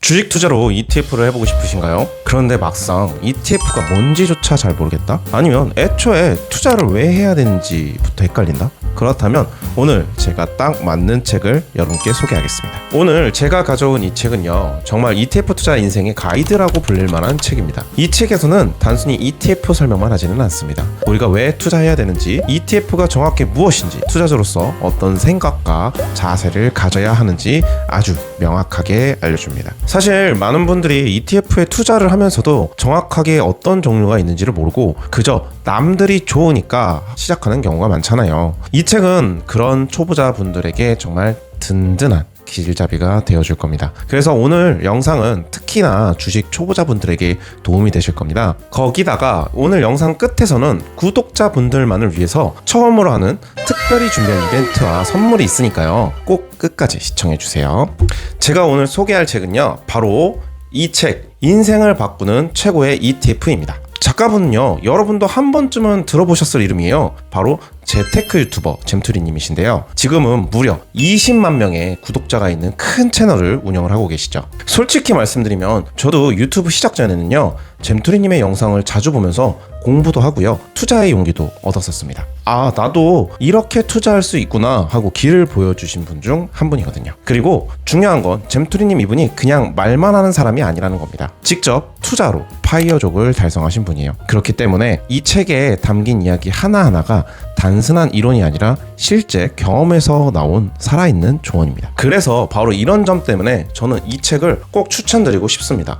주식 투자로 ETF를 해보고 싶으신가요? 그런데 막상 ETF가 뭔지조차 잘 모르겠다? 아니면 애초에 투자를 왜 해야 되는지부터 헷갈린다? 그렇다면 오늘 제가 딱 맞는 책을 여러분께 소개하겠습니다. 오늘 제가 가져온 이 책은요, 정말 ETF 투자 인생의 가이드라고 불릴 만한 책입니다. 이 책에서는 단순히 ETF 설명만 하지는 않습니다. 우리가 왜 투자해야 되는지, ETF가 정확히 무엇인지, 투자자로서 어떤 생각과 자세를 가져야 하는지 아주 명확하게 알려줍니다. 사실 많은 분들이 ETF에 투자를 하면서도 정확하게 어떤 종류가 있는지를 모르고 그저 남들이 좋으니까 시작하는 경우가 많잖아요. 이 책은 그런 초보자분들에게 정말 든든한 길잡이가 되어줄 겁니다. 그래서 오늘 영상은 특히나 주식 초보자분들에게 도움이 되실 겁니다. 거기다가 오늘 영상 끝에서는 구독자분들만을 위해서 처음으로 하는 특별히 준비한 이벤트와 선물이 있으니까요. 꼭 끝까지 시청해주세요. 제가 오늘 소개할 책은요, 바로 이 책, 인생을 바꾸는 최고의 ETF입니다. 작가분은요, 여러분도 한 번쯤은 들어보셨을 이름이에요. 바로 재테크 유튜버 잼투리님이신데요. 지금은 무려 20만 명의 구독자가 있는 큰 채널을 운영을 하고 계시죠. 솔직히 말씀드리면 저도 유튜브 시작 전에는요, 잼투리님의 영상을 자주 보면서 공부도 하고요, 투자의 용기도 얻었었습니다. 아, 나도 이렇게 투자할 수 있구나 하고 길을 보여주신 분 중 한 분이거든요. 그리고 중요한 건 잼투리님 이분이 그냥 말만 하는 사람이 아니라는 겁니다. 직접 투자로 파이어족을 달성하신 분이에요. 그렇기 때문에 이 책에 담긴 이야기 하나하나가 단순한 이론이 아니라 실제 경험에서 나온 살아있는 조언입니다. 그래서 바로 이런 점 때문에 저는 이 책을 꼭 추천드리고 싶습니다.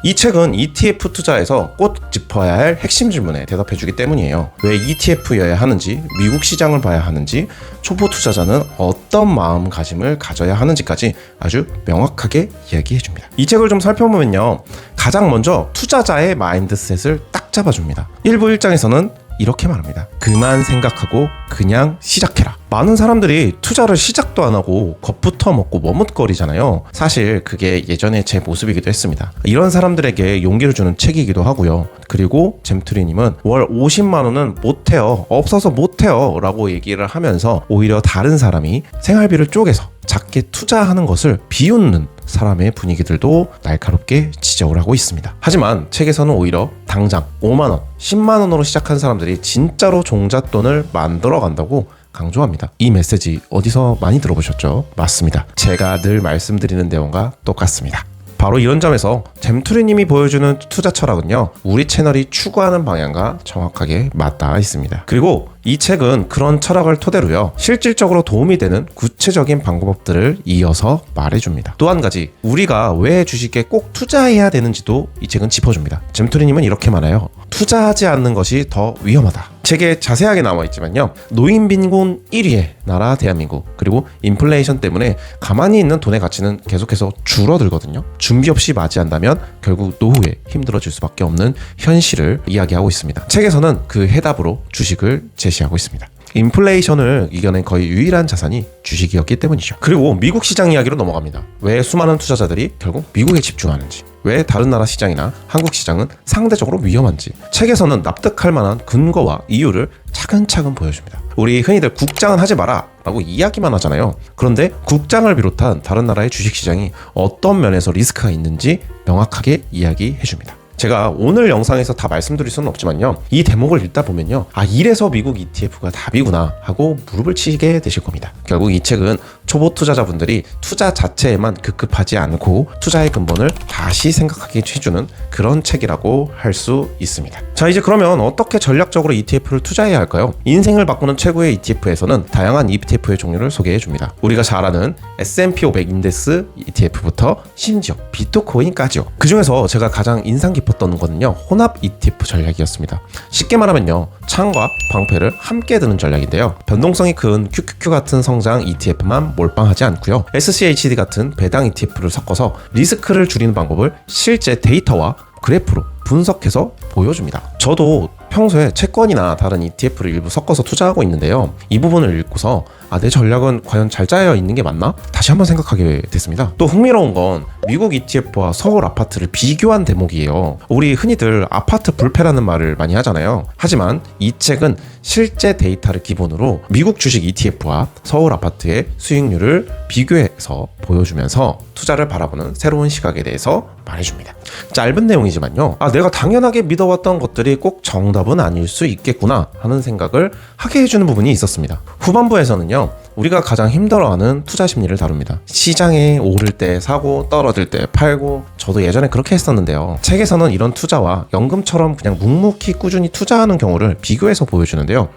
이 책은 ETF 투자에서 꼭 짚어야 할 핵심 질문에 대답해주기 때문이에요. 왜 ETF여야 하는지, 미국 시장을 봐야 하는지, 초보 투자자는 어떤 마음가짐을 가져야 하는지까지 아주 명확하게 이야기해줍니다. 이 책을 좀 살펴보면요, 가장 먼저 투자자의 마인드셋을 딱 잡아줍니다. 1부 1장에서는 이렇게 말합니다. 그만 생각하고 그냥 시작해라. 많은 사람들이 투자를 시작도 안 하고 겁부터 먹고 머뭇거리잖아요. 사실 그게 예전에 제 모습이기도 했습니다. 이런 사람들에게 용기를 주는 책이기도 하고요. 그리고 잼투리님은 월 50만 원은 못해요, 없어서 못해요 라고 얘기를 하면서 오히려 다른 사람이 생활비를 쪼개서 작게 투자하는 것을 비웃는 사람의 분위기들도 날카롭게 지적을 하고 있습니다. 하지만 책에서는 오히려 당장 5만 원, 10만 원으로 시작한 사람들이 진짜로 종잣돈을 만들어 간다고 강조합니다. 이 메시지 어디서 많이 들어보셨죠? 맞습니다. 제가 늘 말씀드리는 내용과 똑같습니다. 바로 이런 점에서 잼투리님이 보여주는 투자 철학은요, 우리 채널이 추구하는 방향과 정확하게 맞닿아 있습니다. 그리고 이 책은 그런 철학을 토대로요, 실질적으로 도움이 되는 구체적인 방법들을 이어서 말해줍니다. 또 한 가지, 우리가 왜 주식에 꼭 투자해야 되는지도 이 책은 짚어줍니다. 잼투리님은 이렇게 말해요. 투자하지 않는 것이 더 위험하다. 책에 자세하게 나와 있지만요, 노인 빈곤 1위의 나라 대한민국, 그리고 인플레이션 때문에 가만히 있는 돈의 가치는 계속해서 줄어들거든요. 준비 없이 맞이한다면 결국 노후에 힘들어질 수밖에 없는 현실을 이야기하고 있습니다. 책에서는 그 해답으로 주식을 제시하고 있습니다. 인플레이션을 이겨낸 거의 유일한 자산이 주식이었기 때문이죠. 그리고 미국 시장 이야기로 넘어갑니다. 왜 수많은 투자자들이 결국 미국에 집중하는지, 왜 다른 나라 시장이나 한국 시장은 상대적으로 위험한지 책에서는 납득할 만한 근거와 이유를 차근차근 보여줍니다. 우리 흔히들 국장은 하지 마라 라고 이야기만 하잖아요. 그런데 국장을 비롯한 다른 나라의 주식시장이 어떤 면에서 리스크가 있는지 명확하게 이야기해줍니다. 제가 오늘 영상에서 다 말씀드릴 수는 없지만요, 이 대목을 읽다 보면요, 아, 이래서 미국 ETF가 답이구나 하고 무릎을 치게 되실 겁니다. 결국 이 책은 초보 투자자분들이 투자 자체에만 급급하지 않고 투자의 근본을 다시 생각하게 해주는 그런 책이라고 할 수 있습니다. 자, 이제 그러면 어떻게 전략적으로 ETF를 투자해야 할까요? 인생을 바꾸는 최고의 ETF에서는 다양한 ETF의 종류를 소개해 줍니다. 우리가 잘 아는 S&P 500 인덱스 ETF부터 심지어 비트코인까지요. 그 중에서 제가 가장 인상 깊었던 거는요, 혼합 ETF 전략이었습니다. 쉽게 말하면요, 창과 방패를 함께 드는 전략인데요, 변동성이 큰 QQQ 같은 성장 ETF만 몰빵하지 않고요, SCHD 같은 배당 ETF를 섞어서 리스크를 줄이는 방법을 실제 데이터와 그래프로 분석해서 보여줍니다. 저도 평소에 채권이나 다른 ETF를 일부 섞어서 투자하고 있는데요, 이 부분을 읽고서 내 전략은 과연 잘 짜여 있는 게 맞나? 다시 한번 생각하게 됐습니다. 또 흥미로운 건 미국 ETF와 서울 아파트를 비교한 대목이에요. 우리 흔히들 아파트 불패라는 말을 많이 하잖아요. 하지만 이 책은 실제 데이터를 기본으로 미국 주식 ETF와 서울 아파트의 수익률을 비교해서 보여주면서 투자를 바라보는 새로운 시각에 대해서 말해줍니다. 짧은 내용이지만요. 내가 당연하게 믿어왔던 것들이 꼭 정답은 아닐 수 있겠구나 하는 생각을 하게 해주는 부분이 있었습니다. 후반부에서는요. 우리가 가장 힘들어하는 투자 심리를 다룹니다. 시장에 오를 때 사고 떨어질 때 팔고, 저도 예전에 그렇게 했었는데요. 책에서는 이런 투자와 연금처럼 그냥 묵묵히 꾸준히 투자하는 경우를 비교해서 보여주는데요.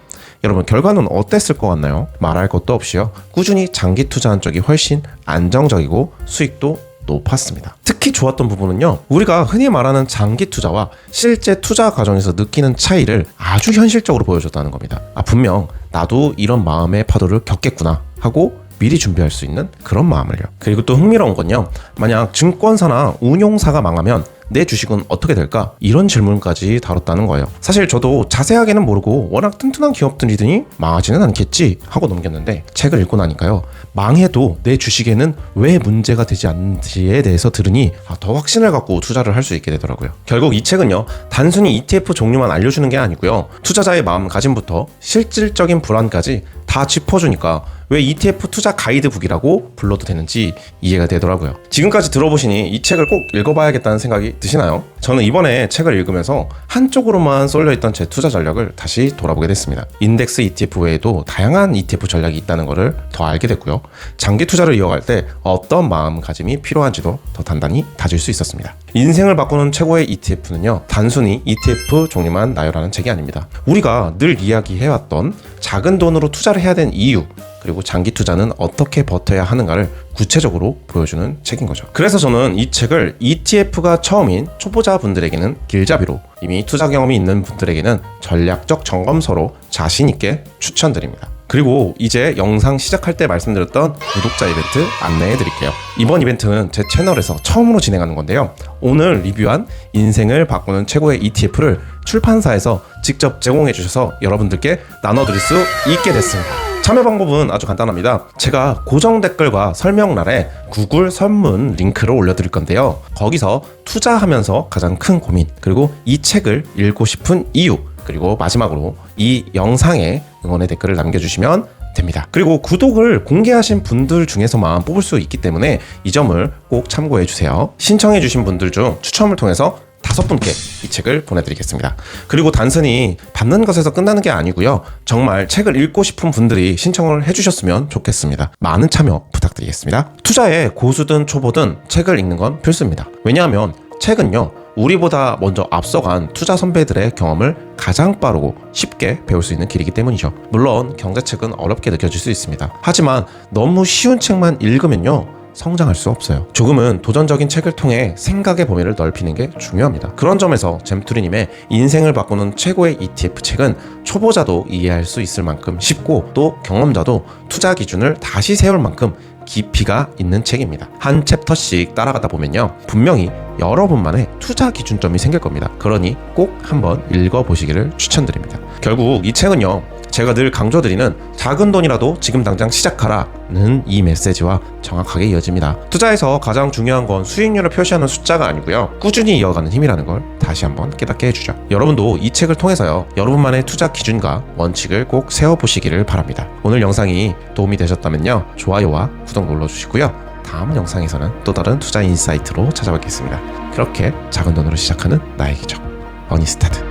여러분, 결과는 어땠을 것 같나요? 말할 것도 없이요. 꾸준히 장기 투자한 쪽이 훨씬 안정적이고 수익도 높았습니다. 특히 좋았던 부분은요. 우리가 흔히 말하는 장기 투자와 실제 투자 과정에서 느끼는 차이를 아주 현실적으로 보여줬다는 겁니다. 분명 나도 이런 마음의 파도를 겪겠구나 하고 미리 준비할 수 있는 그런 마음을요. 그리고 또 흥미로운 건요. 만약 증권사나 운용사가 망하면 내 주식은 어떻게 될까? 이런 질문까지 다뤘다는 거예요. 사실 저도 자세하게는 모르고 워낙 튼튼한 기업들이더니 망하지는 않겠지 하고 넘겼는데, 책을 읽고 나니까요. 망해도 내 주식에는 왜 문제가 되지 않는지에 대해서 들으니 더 확신을 갖고 투자를 할 수 있게 되더라고요. 결국 이 책은요. 단순히 ETF 종류만 알려주는 게 아니고요. 투자자의 마음가짐부터 실질적인 불안까지 다 짚어주니까 왜 ETF 투자 가이드북이라고 불러도 되는지 이해가 되더라고요. 지금까지 들어보시니 이 책을 꼭 읽어봐야겠다는 생각이 드시나요? 저는 이번에 책을 읽으면서 한쪽으로만 쏠려있던 제 투자 전략을 다시 돌아보게 됐습니다. 인덱스 ETF 외에도 다양한 ETF 전략이 있다는 것을 더 알게 됐고요. 장기 투자를 이어갈 때 어떤 마음가짐이 필요한지도 더 단단히 다질 수 있었습니다. 인생을 바꾸는 최고의 ETF는요. 단순히 ETF 종류만 나열하는 책이 아닙니다. 우리가 늘 이야기해왔던 작은 돈으로 투자를 해야 되는 이유, 그리고 장기 투자는 어떻게 버텨야 하는가를 구체적으로 보여주는 책인 거죠. 그래서 저는 이 책을 ETF가 처음인 초보자분들에게는 길잡이로, 이미 투자 경험이 있는 분들에게는 전략적 점검서로 자신 있게 추천드립니다. 그리고 이제 영상 시작할 때 말씀드렸던 구독자 이벤트 안내해 드릴게요. 이번 이벤트는 제 채널에서 처음으로 진행하는 건데요. 오늘 리뷰한 인생을 바꾸는 최고의 ETF를 출판사에서 직접 제공해 주셔서 여러분들께 나눠드릴 수 있게 됐습니다. 참여 방법은 아주 간단합니다. 제가 고정 댓글과 설명란에 구글 선문 링크를 올려드릴 건데요. 거기서 투자하면서 가장 큰 고민, 그리고 이 책을 읽고 싶은 이유, 그리고 마지막으로 이 영상에 응원의 댓글을 남겨주시면 됩니다. 그리고 구독을 공개하신 분들 중에서만 뽑을 수 있기 때문에 이 점을 꼭 참고해 주세요. 신청해 주신 분들 중 추첨을 통해서 5분께 이 책을 보내드리겠습니다. 그리고 단순히 받는 것에서 끝나는 게 아니고요. 정말 책을 읽고 싶은 분들이 신청을 해주셨으면 좋겠습니다. 많은 참여 부탁드리겠습니다. 투자에 고수든 초보든 책을 읽는 건 필수입니다. 왜냐하면 책은요. 우리보다 먼저 앞서간 투자 선배들의 경험을 가장 빠르고 쉽게 배울 수 있는 길이기 때문이죠. 물론 경제책은 어렵게 느껴질 수 있습니다. 하지만 너무 쉬운 책만 읽으면요. 성장할 수 없어요. 조금은 도전적인 책을 통해 생각의 범위를 넓히는 게 중요합니다. 그런 점에서 잼투리님의 인생을 바꾸는 최고의 ETF 책은 초보자도 이해할 수 있을 만큼 쉽고, 또 경험자도 투자 기준을 다시 세울 만큼 깊이가 있는 책입니다. 한 챕터씩 따라가다 보면요. 분명히 여러분만의 투자 기준점이 생길 겁니다. 그러니 꼭 한번 읽어보시기를 추천드립니다. 결국 이 책은요. 제가 늘 강조드리는 작은 돈이라도 지금 당장 시작하라는 이 메시지와 정확하게 이어집니다. 투자에서 가장 중요한 건 수익률을 표시하는 숫자가 아니고요. 꾸준히 이어가는 힘이라는 걸 다시 한번 깨닫게 해주죠. 여러분도 이 책을 통해서요. 여러분만의 투자 기준과 원칙을 꼭 세워보시기를 바랍니다. 오늘 영상이 도움이 되셨다면요. 좋아요와 구독 눌러주시고요. 다음 영상에서는 또 다른 투자 인사이트로 찾아뵙겠습니다. 그렇게 작은 돈으로 시작하는 나의 기적, 머니스타트.